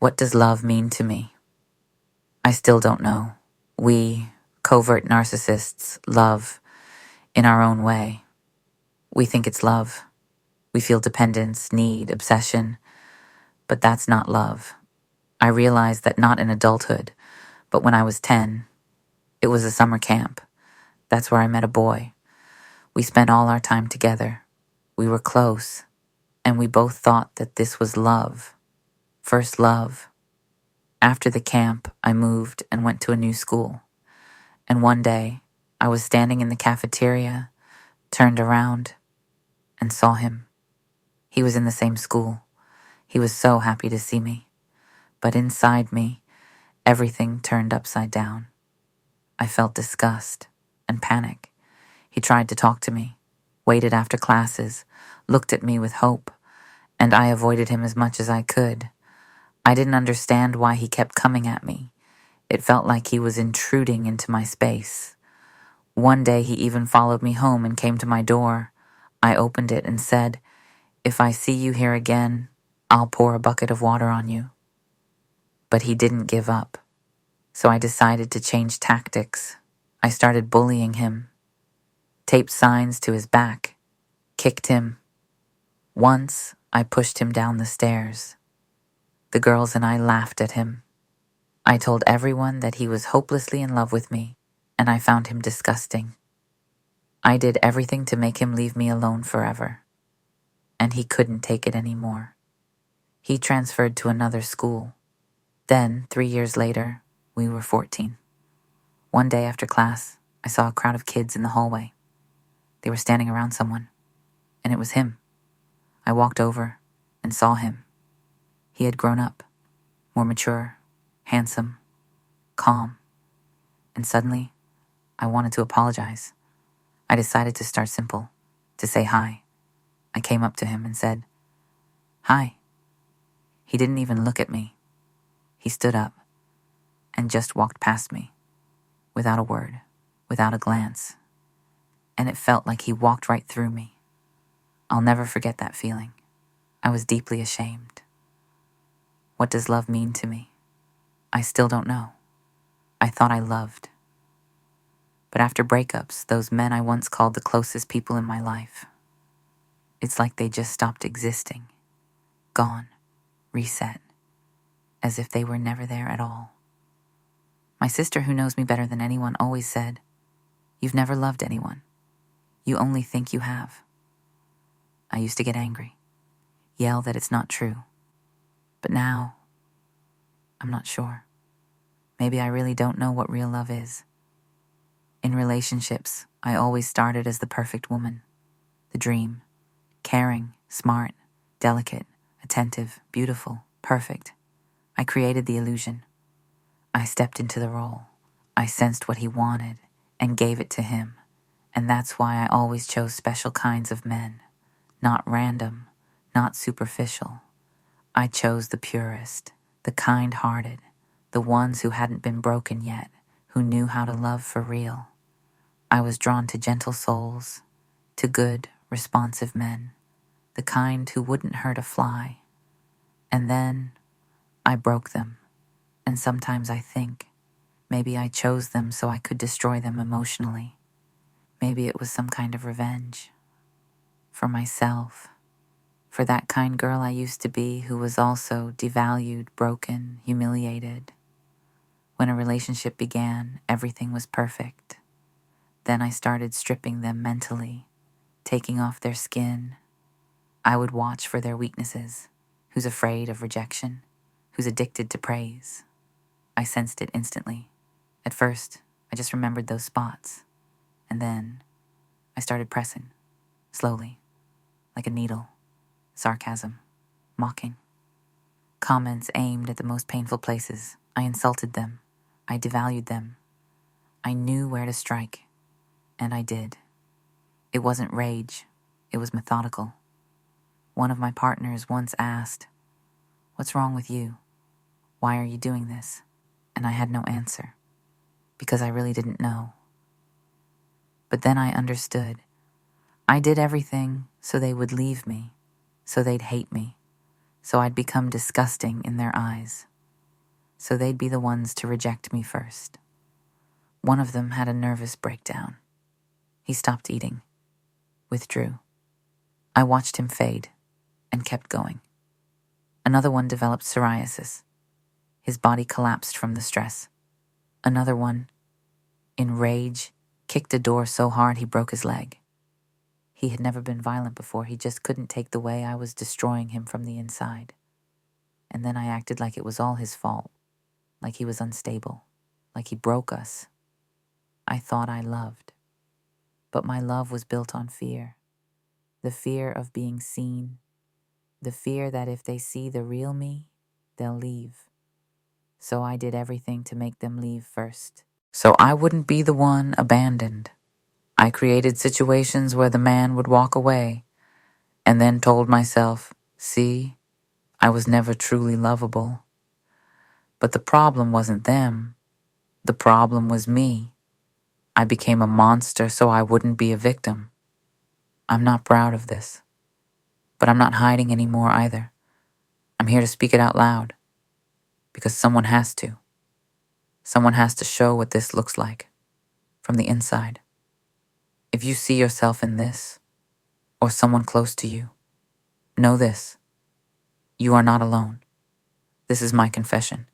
What does love mean to me? I still don't know. We, covert narcissists, love in our own way. We think it's love. We feel dependence, need, obsession, but that's not love. I realized that not in adulthood, but when I was 10. It was a summer camp. That's where I met a boy. We spent all our time together. We were close, and we both thought that this was love. First love. After the camp, I moved and went to a new school. And one day, I was standing in the cafeteria, turned around, and saw him. He was in the same school. He was so happy to see me. But inside me, everything turned upside down. I felt disgust and panic. He tried to talk to me, waited after classes, looked at me with hope, and I avoided him as much as I could. I didn't understand why he kept coming at me. It felt like he was intruding into my space. One day he even followed me home and came to my door. I opened it and said, "If I see you here again, I'll pour a bucket of water on you." But he didn't give up. So I decided to change tactics. I started bullying him, taped signs to his back, kicked him. Once, I pushed him down the stairs. The girls and I laughed at him. I told everyone that he was hopelessly in love with me, and I found him disgusting. I did everything to make him leave me alone forever, and he couldn't take it anymore. He transferred to another school. Then, 3 years later, we were 14. One day after class, I saw a crowd of kids in the hallway. They were standing around someone, and it was him. I walked over and saw him. He had grown up, more mature, handsome, calm, and suddenly, I wanted to apologize. I decided to start simple, to say hi. I came up to him and said, "Hi." He didn't even look at me. He stood up and just walked past me, without a word, without a glance. And it felt like he walked right through me. I'll never forget that feeling. I was deeply ashamed. What does love mean to me? I still don't know. I thought I loved. But after breakups, those men I once called the closest people in my life, it's like they just stopped existing, gone, reset, as if they were never there at all. My sister, who knows me better than anyone, always said, "You've never loved anyone. You only think you have." I used to get angry, yell that it's not true. But now, I'm not sure. Maybe I really don't know what real love is. In relationships, I always started as the perfect woman, the dream, caring, smart, delicate, attentive, beautiful, perfect. I created the illusion. I stepped into the role. I sensed what he wanted and gave it to him. And that's why I always chose special kinds of men. Not random, not superficial. I chose the purest, the kind-hearted, the ones who hadn't been broken yet, who knew how to love for real. I was drawn to gentle souls, to good, responsive men, the kind who wouldn't hurt a fly. And then I broke them. And sometimes I think, maybe I chose them so I could destroy them emotionally. Maybe it was some kind of revenge. For myself. For that kind girl I used to be, who was also devalued, broken, humiliated. When a relationship began, everything was perfect. Then I started stripping them mentally, taking off their skin. I would watch for their weaknesses. Who's afraid of rejection? Who's addicted to praise? I sensed it instantly. At first, I just remembered those spots. And then I started pressing, slowly, like a needle. Sarcasm, mocking. Comments aimed at the most painful places. I insulted them. I devalued them. I knew where to strike, and I did. It wasn't rage. It was methodical. One of my partners once asked, "What's wrong with you? Why are you doing this?" And I had no answer, because I really didn't know. But then I understood. I did everything so they would leave me, so they'd hate me, so I'd become disgusting in their eyes. so they'd be the ones to reject me first. One of them had a nervous breakdown. He stopped eating, withdrew. I watched him fade and kept going. Another one developed psoriasis. His body collapsed from the stress. Another one, in rage, kicked a door so hard he broke his leg. He had never been violent before. He just couldn't take the way I was destroying him from the inside. And then I acted like it was all his fault, like he was unstable, like he broke us. I thought I loved. But my love was built on fear. The fear of being seen. The fear that if they see the real me, they'll leave. So I did everything to make them leave first. So I wouldn't be the one abandoned. I created situations where the man would walk away and then told myself, see, I was never truly lovable. But the problem wasn't them. The problem was me. I became a monster so I wouldn't be a victim. I'm not proud of this. But I'm not hiding anymore either. I'm here to speak it out loud. Because someone has to. Someone has to show what this looks like. From the inside. If you see yourself in this, or someone close to you, know this. You are not alone. This is my confession.